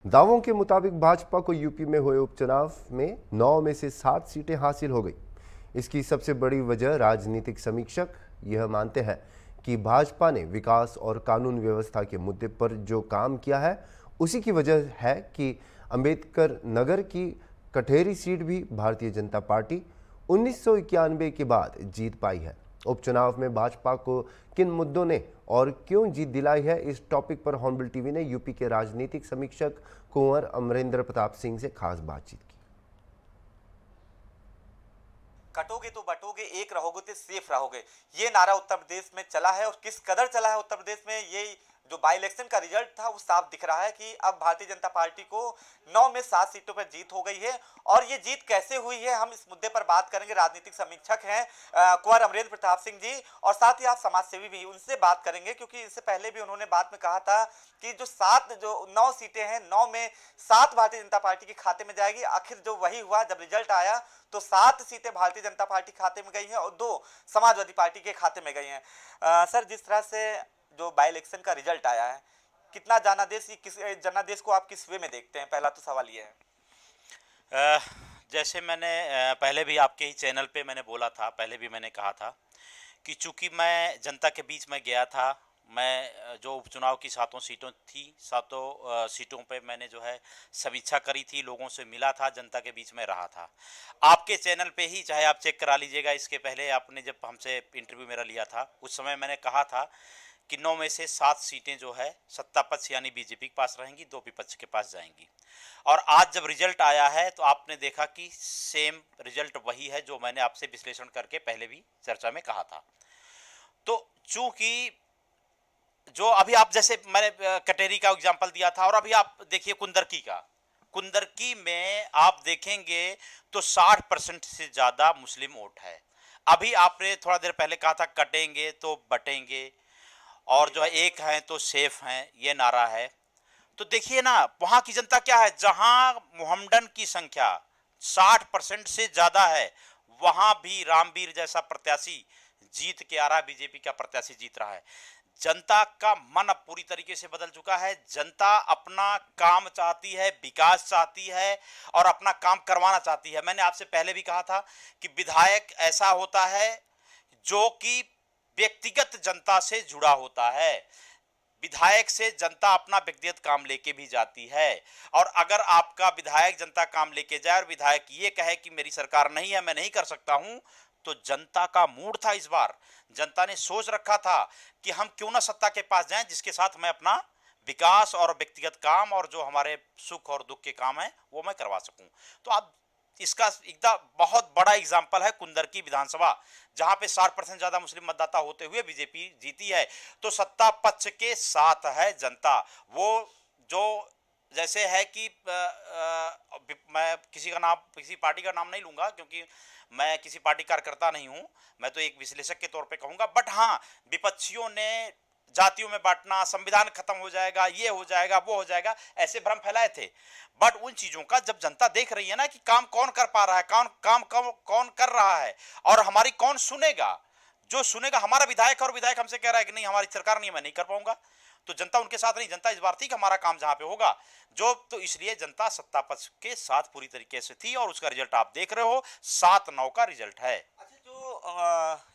दावों के मुताबिक भाजपा को यूपी में हुए उपचुनाव में 9 में से 7 सीटें हासिल हो गई। इसकी सबसे बड़ी वजह राजनीतिक समीक्षक यह मानते हैं कि भाजपा ने विकास और कानून व्यवस्था के मुद्दे पर जो काम किया है उसी की वजह है कि अंबेडकर नगर की कठेरी सीट भी भारतीय जनता पार्टी 1991 के बाद जीत पाई है। उपचुनाव में भाजपा को किन मुद्दों ने और क्यों जीत दिलाई है, इस टॉपिक पर हॉर्नबिल टीवी ने यूपी के राजनीतिक समीक्षक कुंवर अमरेंद्र प्रताप सिंह से खास बातचीत की। कटोगे तो बटोगे, एक रहोगे तो सेफ रहोगे, ये नारा उत्तर प्रदेश में चला है। और किस कदर चला है उत्तर प्रदेश में, ये जो बाई इलेक्शन का रिजल्ट था वो साफ दिख रहा है कि अब भारतीय जनता पार्टी को 9 में 7 सीटों पर जीत हो गई है। और ये जीत कैसे हुई है, हम इस मुद्दे पर बात करेंगे। राजनीतिक समीक्षक हैं कुंवर अमरेंद्र प्रताप सिंह जी, और साथ ही आप समाजसेवी भी, उनसे बात करेंगे क्योंकि इससे पहले भी उन्होंने बात में कहा था कि जो 9 सीटें हैं, 9 में 7 भारतीय जनता पार्टी के खाते में जाएगी। आखिर जो वही हुआ, जब रिजल्ट आया तो 7 सीटें भारतीय जनता पार्टी खाते में गई हैं और 2 समाजवादी पार्टी के खाते में गई हैं। सर, जिस तरह से जो बाई इलेक्शन का रिजल्ट आया है, कितना जनादेश को आप किस वे में देखते हैं? पहला तो सवाल ये है। जैसे मैंने पहले भी आपके ही चैनल पे मैंने बोला था, पहले भी मैंने कहा था कि चूंकि मैं जनता के बीच में गया था, मैं जो उपचुनाव की 7 सीटों थी, 7 सीटों पे मैंने जो है समीक्षा करी थी, लोगों से मिला था, जनता के बीच में रहा था। आपके चैनल पे ही चाहे आप चेक करा लीजिएगा, इसके पहले आपने जब हमसे इंटरव्यू मेरा लिया था उस समय मैंने कहा था कि 9 में से 7 सीटें जो है सत्ता पक्ष यानी बीजेपी के पास रहेंगी, 2 विपक्ष के पास जाएंगी। और आज जब रिजल्ट आया है तो आपने देखा कि सेम रिजल्ट वही है जो मैंने आपसे विश्लेषण करके पहले भी चर्चा में कहा था। तो चूंकि जो अभी आप, जैसे मैंने कटेरी का एग्जाम्पल दिया था, और अभी आप देखिए कुंदरकी में आप देखेंगे तो 60% से ज़्यादा मुस्लिम वोट है। अभी आपने थोड़ा देर पहले कहा था कटेंगे तो बटेंगे, और जो है एक हैं तो सेफ हैं, ये नारा है। तो देखिए ना, वहां की जनता क्या है, जहां मोहम्मडन की संख्या 60% से ज्यादा है, वहां भी रामवीर जैसा प्रत्याशी जीत के आ रहा है, बीजेपी का प्रत्याशी जीत रहा है। जनता का मन अब पूरी तरीके से बदल चुका है। जनता अपना काम चाहती है, विकास चाहती है और अपना काम करवाना चाहती है। मैंने आपसे पहले भी कहा था कि विधायक ऐसा होता है जो कि व्यक्तिगत जनता से जुड़ा होता है। विधायक से जनता अपना व्यक्तिगत काम लेके भी जाती है, और अगर आपका विधायक जनता काम लेके जाए और विधायक ये कहे कि मेरी सरकार नहीं है, मैं नहीं कर सकता हूं, तो जनता का मूड था इस बार, जनता ने सोच रखा था कि हम क्यों ना सत्ता के पास जाएं जिसके साथ मैं अपना विकास और व्यक्तिगत काम और जो हमारे सुख और दुख के काम है वो मैं करवा सकूं। तो आप इसका एकदम बहुत बड़ा एग्जाम्पल है कुंदरकी विधानसभा, जहां पे 60% ज्यादा मुस्लिम मतदाता होते हुए बीजेपी जीती है। तो सत्ता पक्ष के साथ है जनता। वो जो जैसे है कि मैं किसी पार्टी का नाम नहीं लूंगा क्योंकि मैं किसी पार्टी कार्यकर्ता नहीं हूं, मैं तो एक विश्लेषक के तौर पे कहूंगा। बट हाँ, विपक्षियों ने जातियों में बांटना, संविधान खत्म हो जाएगा, ये हो जाएगा, वो हो जाएगा, ऐसे भ्रम फैलाए थे। बट उन चीजों का जब जनता देख रही है ना कि काम कौन कर पा रहा है, कौन कर रहा है और हमारी कौन सुनेगा, जो सुनेगा हमारा विधायक, और विधायक हमसे कह रहा है कि नहीं हमारी सरकार नहीं है, मैं नहीं कर पाऊंगा, तो जनता उनके साथ नहीं, जनता इस बार थी कि हमारा काम जहां पे होगा जो, तो इसलिए जनता सत्ता पक्ष के साथ पूरी तरीके से थी और उसका रिजल्ट आप देख रहे हो, 7-9 का रिजल्ट है। अच्छा, जो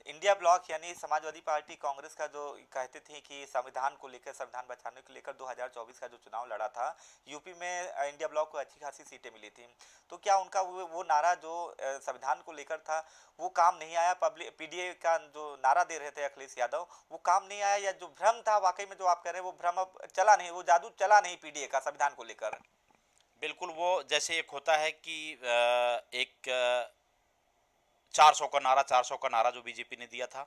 इंडिया ब्लॉक यानी समाजवादी पार्टी कांग्रेस का जो कहते थे कि संविधान को लेकर, संविधान बचाने को लेकर 2024 का जो चुनाव लड़ा था यूपी में, इंडिया ब्लॉक को अच्छी खासी सीटें मिली थी, तो क्या उनका वो नारा जो संविधान को लेकर था वो काम नहीं आया? पब्लिक पीडीए का जो नारा दे रहे थे अखिलेश यादव, वो काम नहीं आया, या जो भ्रम था वाकई में जो आप कह रहे हैं वो भ्रम अब चला नहीं, वो जादू चला नहीं पीडीए का संविधान को लेकर? बिल्कुल, वो जैसे एक होता है कि एक 400 का नारा जो बीजेपी ने दिया था,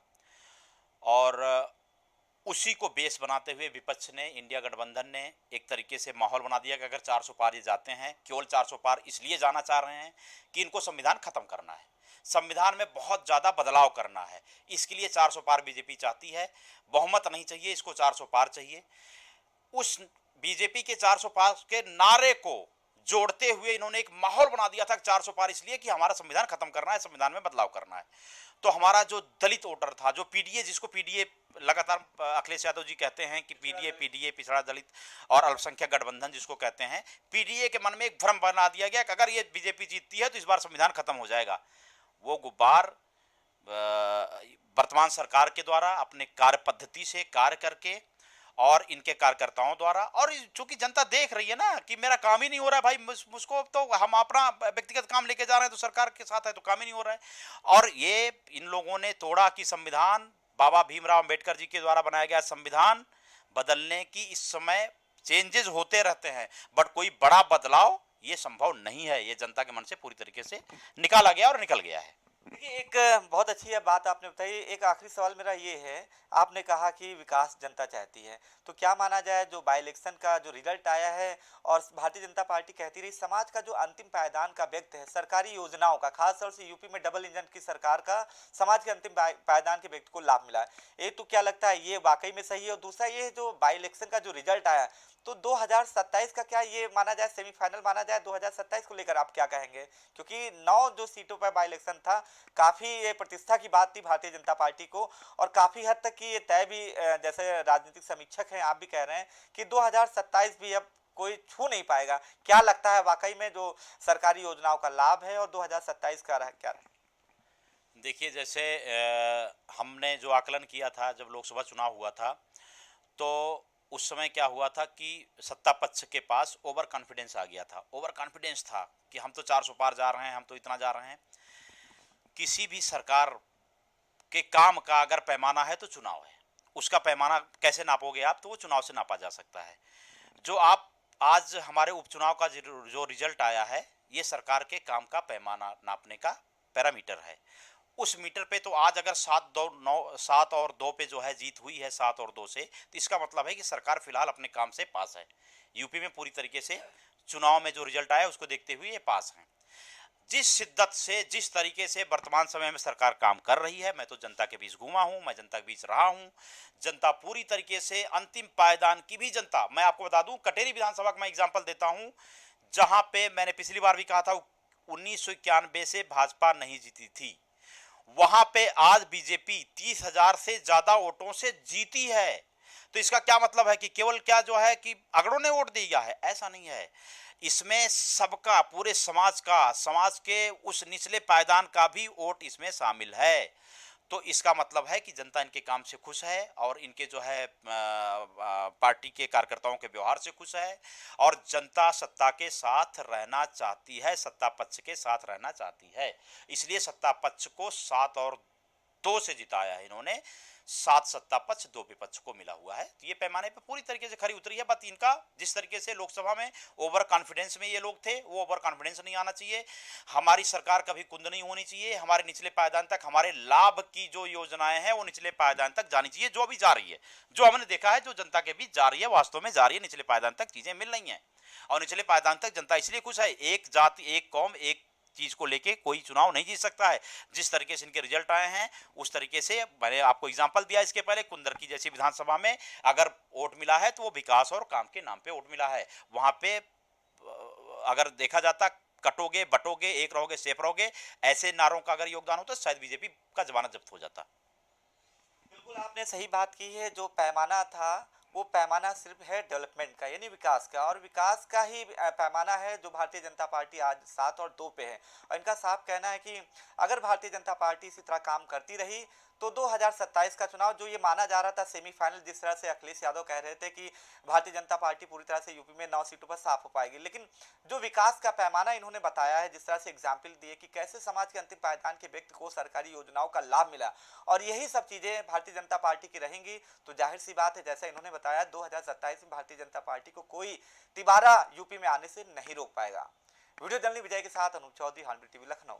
और उसी को बेस बनाते हुए विपक्ष ने, इंडिया गठबंधन ने एक तरीके से माहौल बना दिया कि अगर 400 पार ये जाते हैं, केवल 400 पार इसलिए जाना चाह रहे हैं कि इनको संविधान खत्म करना है, संविधान में बहुत ज़्यादा बदलाव करना है, इसके लिए 400 पार बीजेपी चाहती है। बहुमत नहीं चाहिए इसको, 400 पार चाहिए। उस बीजेपी के 400 पार के नारे को जोड़ते हुए इन्होंने एक माहौल बना दिया था 400 पार इसलिए कि हमारा संविधान खत्म करना है, संविधान में बदलाव करना है। तो हमारा जो दलित वोटर था, जो पीडीए, जिसको पीडीए लगातार अखिलेश यादव जी कहते हैं कि पीडीए पिछड़ा दलित और अल्पसंख्यक गठबंधन जिसको कहते हैं, पीडीए के मन में एक भ्रम बना दिया गया कि अगर ये बीजेपी जीतती है तो इस बार संविधान खत्म हो जाएगा। वो गुब्बार वर्तमान सरकार के द्वारा अपने कार्य पद्धति से कार्य करके और इनके कार्यकर्ताओं द्वारा, और चूंकि जनता देख रही है ना कि मेरा काम ही नहीं हो रहा है भाई, मुझको तो हम अपना व्यक्तिगत काम लेके जा रहे हैं तो सरकार के साथ है तो काम ही नहीं हो रहा है। और ये इन लोगों ने तोड़ा कि संविधान बाबा भीमराव अंबेडकर जी के द्वारा बनाया गया संविधान बदलने की इस समय चेंजेस होते रहते हैं, बट कोई बड़ा बदलाव ये संभव नहीं है। ये जनता के मन से पूरी तरीके से निकाला गया और निकल गया है। देखिए, एक बहुत अच्छी बात आपने बताई। एक आखिरी सवाल मेरा ये है, आपने कहा कि विकास जनता चाहती है, तो क्या माना जाए जो बाई इलेक्शन का जो रिजल्ट आया है और भारतीय जनता पार्टी कहती रही समाज का जो अंतिम पायदान का व्यक्ति है, सरकारी योजनाओं का, खासतौर से यूपी में डबल इंजन की सरकार का समाज के अंतिम पायदान के व्यक्ति को लाभ मिला है, तो क्या लगता है ये वाकई में सही है? और दूसरा ये जो बाई इलेक्शन का जो रिजल्ट आया तो 2027 का क्या ये माना जाए, सेमीफाइनल माना जाए 2027 को लेकर आप क्या कहेंगे? क्योंकि 9 जो सीटों पर बाई इलेक्शन था, काफी ये प्रतिष्ठा की बात थी भारतीय जनता पार्टी को, और काफी हद तक की ये तय भी, जैसे राजनीतिक समीक्षक हैं आप भी कह रहे हैं कि 2027 भी अब कोई छू नहीं पाएगा। क्या लगता है वाकई में जो सरकारी योजनाओं का लाभ है और 2027 का क्या रहा? देखिए, जैसे हमने जो आकलन किया था जब लोकसभा चुनाव हुआ था, तो उस समय क्या हुआ था कि सत्ता पक्ष के पास ओवर कॉन्फिडेंस आ गया था। ओवर कॉन्फिडेंस था कि हम तो 400 पार जा रहे हैं, हम तो इतना जा रहे हैं। किसी भी सरकार के काम का अगर पैमाना है तो चुनाव है। उसका पैमाना कैसे नापोगे आप? तो वो चुनाव से नापा जा सकता है। जो आप आज हमारे उपचुनाव का जो रिजल्ट आया है, ये सरकार के काम का पैमाना नापने का पैरामीटर है। उस मीटर पे तो आज अगर 7 और 2 पे जो है जीत हुई है, 7 और 2 से, तो इसका मतलब है कि सरकार फिलहाल अपने काम से पास है। यूपी में पूरी तरीके से चुनाव में जो रिजल्ट आया उसको देखते हुए ये पास हैं। जिस शिद्दत से, जिस तरीके से वर्तमान समय में सरकार काम कर रही है, मैं तो जनता के बीच घूमा हूं, मैं जनता के बीच रहा हूं। जनता पूरी तरीके से अंतिम पायदान की भी जनता, मैं आपको बता दूं, कटेरी विधानसभा का मैं एग्जाम्पल देता हूं, जहां पे मैंने पिछली बार भी कहा था 1991 से भाजपा नहीं जीती थी, वहां पे आज बीजेपी 30,000 से ज्यादा वोटों से जीती है। तो इसका क्या मतलब है कि केवल क्या जो है कि अगड़ों ने वोट दिया है? ऐसा नहीं है। इसमें सबका, पूरे समाज का, समाज के उस निचले पायदान का भी वोट इसमें शामिल है। तो इसका मतलब है कि जनता इनके काम से खुश है और इनके जो है पार्टी के कार्यकर्ताओं के व्यवहार से खुश है, और जनता सत्ता के साथ रहना चाहती है, सत्ता पक्ष के साथ रहना चाहती है। इसलिए सत्ता पक्ष को 7 और 2 से जिताया है इन्होंने। 7 सत्ता पक्ष, 2 विपक्ष को मिला हुआ है। तो ये पैमाने पे पूरी तरीके से खरी उतरी है बात। इनका जिस तरीके से लोकसभा में ओवर कॉन्फिडेंस में ये लोग थे, वो ओवर कॉन्फिडेंस नहीं आना चाहिए। हमारी सरकार कभी कुंद नहीं होनी चाहिए। हमारे निचले पायदान तक, हमारे लाभ की जो योजनाएं हैं वो निचले पायदान तक जानी चाहिए, जो भी जा रही है, जो हमने देखा है, जो जनता के बीच जा रही है, वास्तव में जा रही है। निचले पायदान तक चीजें मिल रही हैं और निचले पायदान तक जनता इसलिए खुश है। एक जाति, एक कौम, एक चीज को लेके कोई चुनाव नहीं जीत सकता है। जिस तरीके से इनके रिजल्ट आए हैं उस तरीके से, मैंने आपको एग्जांपल दिया इसके पहले, कुंदर की जैसी विधानसभा में अगर वोट मिला है तो वो विकास और काम के नाम पे वोट मिला है। वहां पे अगर देखा जाता कटोगे, बटोगे, एक रहोगे, सेफ रहोगे, ऐसे नारों का अगर योगदान होता, शायद बीजेपी का जमानत जब्त हो जाता। बिल्कुल आपने सही बात की है। जो पैमाना था वो पैमाना सिर्फ है डेवलपमेंट का, यानी विकास का, और विकास का ही पैमाना है जो भारतीय जनता पार्टी आज 7 और 2 पे है। और इनका साफ कहना है कि अगर भारतीय जनता पार्टी इसी तरह काम करती रही तो 2027 का चुनाव, जो ये माना जा रहा था सेमीफाइनल, जिस तरह से अखिलेश यादव कह रहे थे कि भारतीय जनता पार्टी पूरी तरह से यूपी में 9 सीटों पर साफ हो पाएगी, लेकिन जो विकास का पैमाना इन्होंने बताया है, जिस तरह से एग्जाम्पल दिए कि कैसे समाज के अंतिम पायदान के व्यक्ति को सरकारी योजनाओं का लाभ मिला, और यही सब चीजें भारतीय जनता पार्टी की रहेंगी, तो जाहिर सी बात है, जैसा इन्होंने बताया, 2027 में भारतीय जनता पार्टी को कोई तिबारा यूपी में आने से नहीं रोक पाएगा। वीडियो जर्नलिस्ट विजय के साथ अनूप चौधरी, हार्नबिल टीवी, लखनऊ।